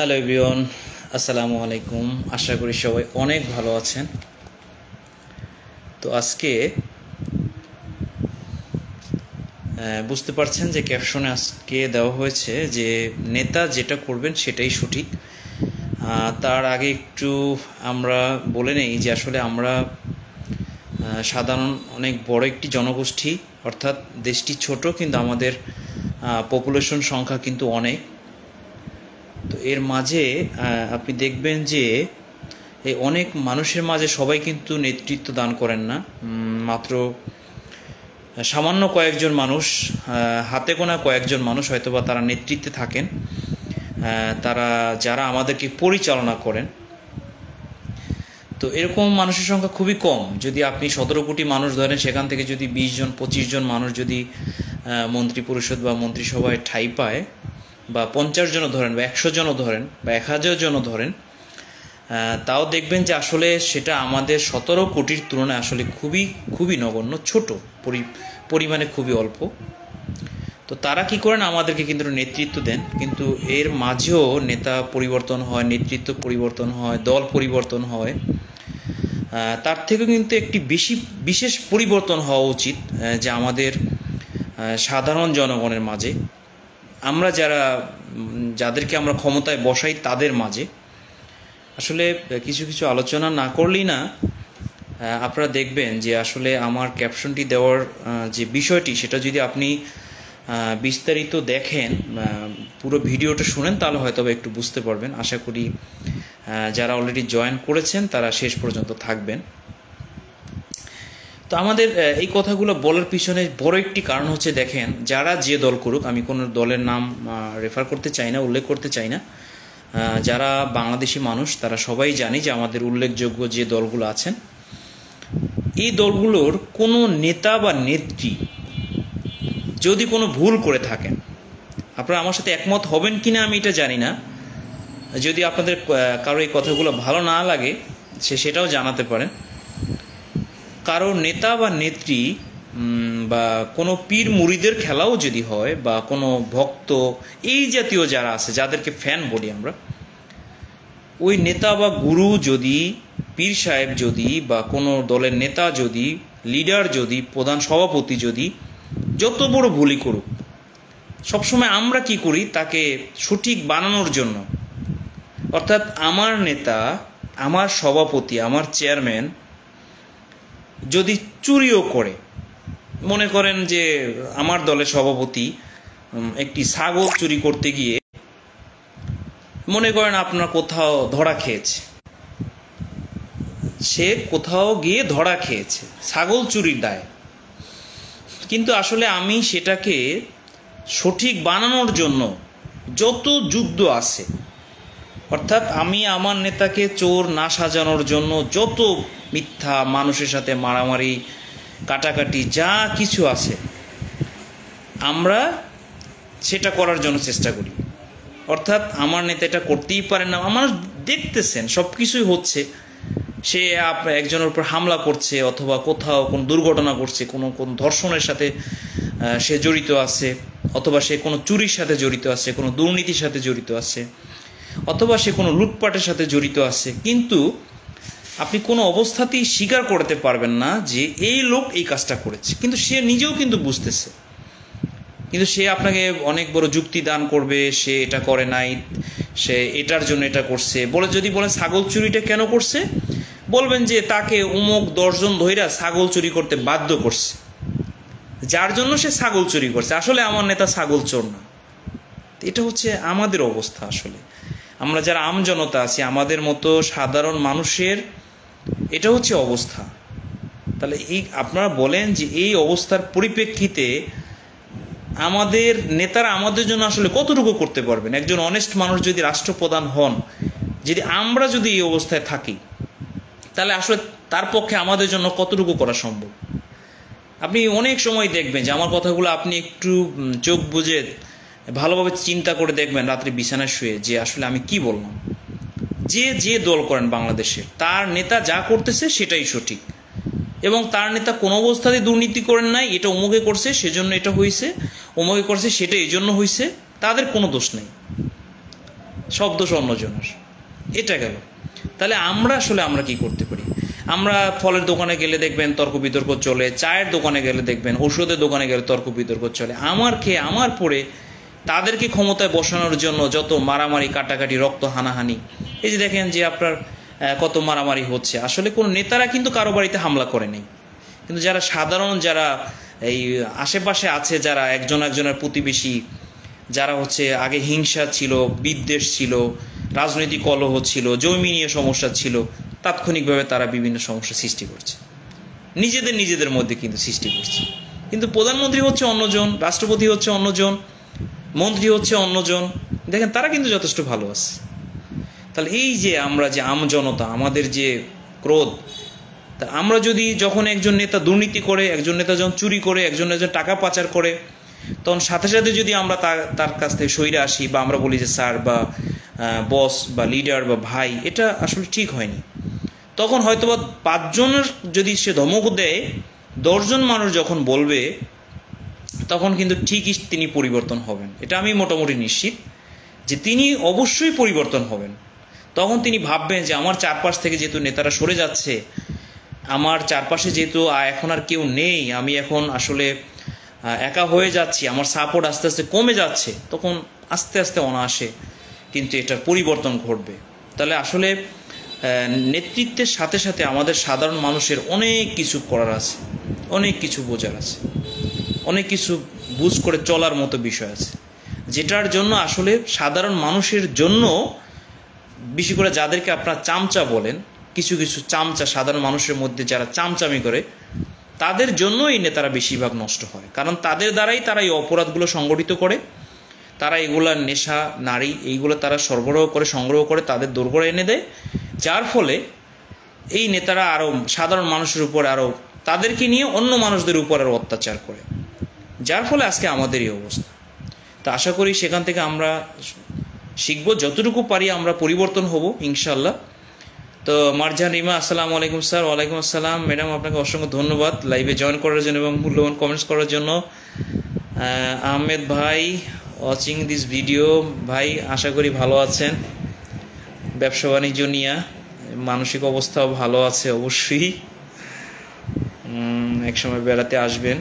Hello everyone, আসসালামু আলাইকুম। আশা করি সবাই অনেক ভালো আছেন। তো আজকে বুঝতে পারছেন যে ক্যাপশনে আজকে দেওয়া হয়েছে যে নেতা যেটা করবেন সেটাই সঠিক। তার আগে একটু আমরা বলে নেই যে আসলে আমরা সাধারণ অনেক বড় একটি জনগোষ্ঠী, অর্থাৎ দেশটি ছোট কিন্তু আমাদের পপুলেশন সংখ্যা কিন্তু অনেক। তো এর মাঝে আপনি দেখবেন যে এই অনেক মানুষের মাঝে সবাই কিন্তু নেতৃত্ব দান করেন না। মাত্র সামান্য কয়েকজন মানুষ, হাতে গোনা কয়েকজন মানুষ হয়তোবা তারা নেতৃত্বে থাকেন, তারা যারা আমাদেরকে পরিচালনা করেন। তো এরকম মানুষের সংখ্যা খুবই কম। যদি আপনি 17 কোটি মানুষ ধরেন, সেখান থেকে যদি 20 জন 25 জন মানুষ যদি মন্ত্রী পরিষদ বা মন্ত্রিসভায় ঠাঁই পায়, বা 50 জনও ধরেন, বা 100 জনও ধরেন, বা 1000 জনও ধরেন, তাও দেখবেন যে আসলে সেটা আমাদের 17 কোটির তুলনায় আসলে খুবই খুবই নগণ্য, ছোট পরিমাণে, খুবই অল্প। তো তারা কি করেন, আমাদেরকে কিন্তু নেতৃত্ব দেন, কিন্তু এর মাঝেও নেতা পরিবর্তন হয়, নেতৃত্ব পরিবর্তন হয়, দল পরিবর্তন হয়। তার থেকেও কিন্তু একটি বিশেষ পরিবর্তন হওয়া উচিত, যে আমাদের সাধারণ জনগণের মাঝে, আমরা যাদেরকে আমরা ক্ষমতায় বসাই তাদের মাঝে। আসলে কিছু কিছু আলোচনা না করলেই না। আপনারা দেখবেন যে আসলে আমার ক্যাপশনটি দেওয়ার যে বিষয়টি, সেটা যদি আপনি বিস্তারিত দেখেন, পুরো ভিডিওটা শুনেন, তাহলে হয়তো একটু বুঝতে পারবেন। আশা করি যারা অলরেডি জয়েন করেছেন তারা শেষ পর্যন্ত থাকবেন। তো আমাদের এই কথাগুলো বলার পিছনে বড় একটি কারণ হচ্ছে, দেখেন, যারা যে দল করুক, আমি কোনো দলের নাম রেফার করতে চাই না, উল্লেখ করতে চাই না, যারা বাংলাদেশি মানুষ তারা সবাই জানে যে আমাদের উল্লেখযোগ্য যে দলগুলো আছেন, এই দলগুলোর কোনো নেতা বা নেত্রী যদি কোনো ভুল করে থাকেন, আপনারা আমার সাথে একমত হবেন কিনা আমি এটা জানি না। যদি আপনাদের কারো এই কথাগুলো ভালো না লাগে, সেটাও জানাতে পারেন। কারো নেতা বা নেত্রী বা কোনো পীর মুরিদের খেলাও যদি হয়, বা কোনো ভক্ত, এই জাতীয় যারা আছে, যাদেরকে ফ্যান বলি আমরা, ওই নেতা বা গুরু যদি, পীর সাহেব যদি, বা কোনো দলের নেতা যদি, লিডার যদি, প্রধান সভাপতি যদি যত বড় ভুলই করুক, সবসময় আমরা কি করি, তাকে সঠিক বানানোর জন্য, অর্থাৎ আমার নেতা, আমার সভাপতি, আমার চেয়ারম্যান যদি চুরিও করে, মনে করেন যে আমার দলের সভাপতি একটি ছাগল চুরি করতে গিয়ে, মনে করেন আপনার কোথাও ধরা খেয়েছে, সে কোথাও গিয়ে ধরা খেয়েছে ছাগল চুরির দায়, কিন্তু আসলে আমি সেটাকে সঠিক বানানোর জন্য যত যুদ্ধ আছে, অর্থাৎ আমি আমার নেতাকে চোর না সাজানোর জন্য যত মিথ্যা, মানুষের সাথে মারামারি, কাটাকাটি, যা কিছু আছে, আমরা সেটা করার জন্য চেষ্টা করি। অর্থাৎ আমার নেতা এটা করতেই পারেন না, আমার দেখতেছেন সব কিছুই হচ্ছে, সে একজনের উপর হামলা করছে, অথবা কোথাও কোনো দুর্ঘটনা করছে, কোনো ধর্ষণের সাথে সে জড়িত আছে, অথবা সে কোনো চুরির সাথে জড়িত আছে, কোনো দুর্নীতির সাথে জড়িত আছে, অথবা সে কোনো লুটপাটের সাথে জড়িত আছে, কিন্তু আপনি কোনো অবস্থাতেই স্বীকার করতে পারবেন না যে এই লোক এই কাজটা করেছে, কিন্তু সে নিজেও কিন্তু বুঝতেছে, কিন্তু সে আপনাকে অনেক বড় যুক্তি দান করবে, সে এটা করে নাই, সে এটার জন্য এটা করছে বলে। যদি বলেন ছাগল চুরিটা কেন করছে, বলবেন যে তাকে অমুক 10 জন ধইরা ছাগল চুরি করতে বাধ্য করছে, যার জন্য সে ছাগল চুরি করছে। আসলে আমার নেতা ছাগল চোর না। এটা হচ্ছে আমাদের অবস্থা। আসলে আমরা যারা আমজনতা আছি, আমাদের মতো সাধারণ মানুষের এটা হচ্ছে অবস্থা। তাহলে আপনারা বলেন যে এই অবস্থার পরিপ্রেক্ষিতে আমাদের নেতারা আমাদের জন্য আসলে কতটুকু করতে পারবেন? একজন অনেস্ট মানুষ যদি রাষ্ট্রপ্রধান হন, যদি আমরা যদি এই অবস্থায় থাকি, তাহলে আসলে তার পক্ষে আমাদের জন্য কতটুকু করা সম্ভব? আপনি অনেক সময় দেখবেন যে আমার কথাগুলো আপনি একটু চোখ বুজে ভালোভাবে চিন্তা করে দেখবেন রাত্রে বিছানায় শুয়ে, যে আসলে আমি কি বললাম। যে দল করেন বাংলাদেশে, তার নেতা যা করতেছে সেটাই সঠিক, এবং তার নেতা কোনো অবস্থাতেই দুর্নীতি করেন নাই, এটা অমুকে করছে সেজন্য এটা হয়েছে, অমুকে করছে সেটা এই জন্য হয়েছে, তাদের কোনো দোষ নেই। সব দোষ অন্যজনের। এটা গেল। তাহলে আমরা কি করতে পারি? আমরা ফলের দোকানে গেলে দেখবেন তর্ক বিতর্ক চলে, চায়ের দোকানে গেলে দেখবেন, ওষুধের দোকানে গেলে তর্ক বিতর্ক চলে। আমার খেয়ে আমার পড়ে তাদেরকে ক্ষমতায় বসানোর জন্য যত মারামারি, কাটাকাটি, রক্ত হানাহানি, এই যে দেখেন যে আপনার কত মারামারি হচ্ছে। আসলে কোনো নেতারা কিন্তু কারো বাড়িতে হামলা করে নেই, কিন্তু যারা সাধারণ, যারা এই আশেপাশে আছে, যারা একজনের প্রতিবেশী, যারা আগে হিংসা ছিল, বিদ্বেষ ছিল, রাজনৈতিক কলহ ছিল, জমি নিয়ে সমস্যা ছিল, তাৎক্ষণিকভাবে তারা বিভিন্ন সমস্যা সৃষ্টি করছে, নিজেদের মধ্যে কিন্তু সৃষ্টি করছে। কিন্তু প্রধানমন্ত্রী হচ্ছে অন্যজন, রাষ্ট্রপতি হচ্ছে অন্যজন, মন্ত্রী হচ্ছে অন্যজন, দেখেন তারা কিন্তু যথেষ্ট ভালো আছে। তাহলে এই যে আমরা যে আমজনতা, আমাদের যে ক্রোধ, তা আমরা যদি যখন একজন নেতা দুর্নীতি করে, একজন নেতা যখন চুরি করে, একজন টাকা পাচার করে, তখন সাথে সাথে যদি আমরা তার কাছ থেকে সইরে আসি, বা আমরা বলি যে স্যার বা বস বা লিডার বা ভাই, এটা আসলে ঠিক হয়নি। তখন হয়তোবা 5 জনের যদি সে ধমক দেয়, 10 জন মানুষ যখন বলবে, তখন কিন্তু ঠিকই তিনি পরিবর্তন হবেন। এটা আমি মোটামুটি নিশ্চিত যে তিনি অবশ্যই পরিবর্তন হবেন। তখন তিনি ভাববেন যে আমার চারপাশ থেকে যেহেতু নেতারা সরে যাচ্ছে, আমার চারপাশে যেহেতু এখন আর কেউ নেই, আমি এখন আসলে একা হয়ে যাচ্ছি, আমার সাপোর্ট আস্তে আস্তে কমে যাচ্ছে, তখন আস্তে আস্তে অনায়াসে কিন্তু এটার পরিবর্তন ঘটবে। তাহলে আসলে নেতৃত্বের সাথে সাথে আমাদের সাধারণ মানুষের অনেক কিছু করার আছে, অনেক কিছু বোঝার আছে, অনেক কিছু বুঝ করে চলার মতো বিষয় আছে, যেটার জন্য আসলে সাধারণ মানুষের জন্য, বিশেষ করে যাদেরকে আপনারা চামচা বলেন, কিছু চামচা সাধারণ মানুষের মধ্যে যারা চামচামি করে, তাদের জন্য এই নেতারা বেশিরভাগ নষ্ট হয়। কারণ তাদের দ্বারাই তারা এই অপরাধগুলো সংগঠিত করে, তারা এগুলা নেশা, নারী, এইগুলো তারা সংগ্রহ করে তাদের দোরগোড়া এনে দেয়, যার ফলে এই নেতারা আরও সাধারণ মানুষের উপর, আরও তাদেরকে নিয়ে অন্য মানুষদের উপর আরও অত্যাচার করে, যার ফলে আজকে আমাদের এই অবস্থা। তা আশা করি সেখান থেকে আমরা শিখব, যতটুকু পারি আমরা পরিবর্তন হব ইনশাল্লাহ। তো মারজান রিমা, আসসালামু আলাইকুম স্যার। ওয়ালাইকুম আসসালাম ম্যাডাম, আপনাকে অসংখ্য ধন্যবাদ লাইভে জয়েন করার জন্য এবং মূল্যবান কমেন্টস করার জন্য। আহমেদ ভাই, ওয়াচিং দিস ভিডিও। ভাই আশা করি ভালো আছেন, ব্যবসা বাণিজ্য নিয়ে মানসিক অবস্থাও ভালো আছে অবশ্যই, একসময় বেড়াতে আসবেন।